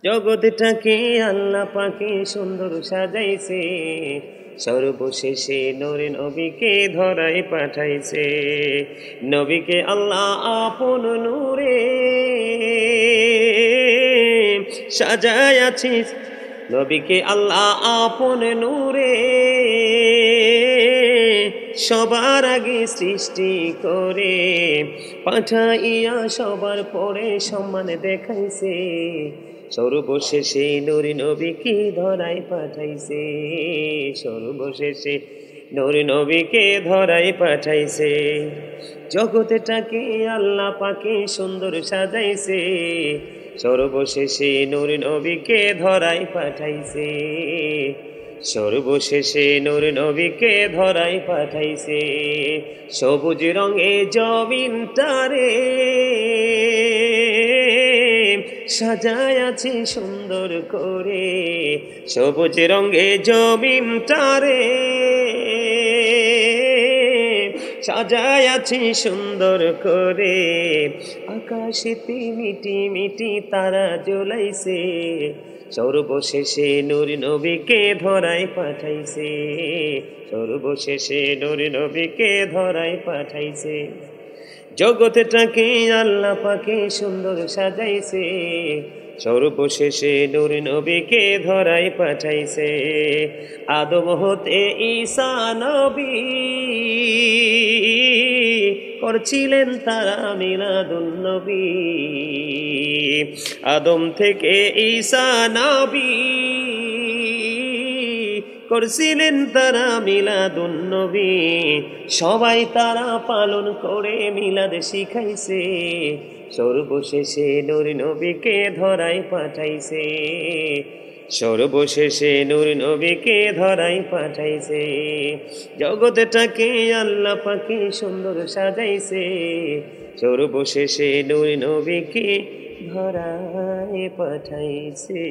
জগৎটাকে আল্লাহ পাকে সুন্দর সাজাইছে, সর্বশেষে নূরে নবীকে ধরায় পাঠাইছে। নবীকে আল্লাহ আপন নূরে সাজায়াছে, নবীকে আল্লাহ আপন নূরে সবার আগে সৃষ্টি করে পাঠাইয়া সবার পরে সম্মান দেখাইছে। সর্বশেষে নূরে নবীকে ধরায় পাঠাইছে, সর্বশেষে নূরে নবীকে ধরায় পাঠাইছে। জগৎটাকে আল্লাহ পাকে সুন্দর সাজাইছে, সর্বশেষে নূরে নবীকে ধরায় পাঠাইছে, সর্বশেষে নূরে নবীকে ধরায় পাঠাইছে। সবুজ রঙে জমিনটারে সাজায় আছে সুন্দর করে, সবুজ রঙে জমিনটারে সাজায় আছে সুন্দর করে। আকাশেতে মিটি মিটি তারা জ্বলাইছে, সর্বশেষে নূরে নবীকে ধরায় পাঠাইছে, সর্বশেষে নূরে নবীকে ধরায় পাঠাইছে। জগৎটাকে আল্লাহ পাকে সুন্দর সাজাইছে, সর্বশেষে নূরে নবীকে ধরায় পাঠাইছে। আদম হতে ঈসা নবী করছিলেন তারা মিলাদুন নবী, আদম থেকে ঈসা নবী করছিলেন তারা মিলাদুন নবী। সবাই তারা পালন করে মিলাদ শিখাইছে, সর্বশেষে নূরে নবীকে ধরায় পাঠাইছে, সর্বশেষে নূরে নবীকে ধরায় পাঠাইছে। জগৎটাকে আল্লাহ পাকে সুন্দর সাজাইছে, সর্বশেষে নূরে নবীকে ধরায় পাঠাইছে।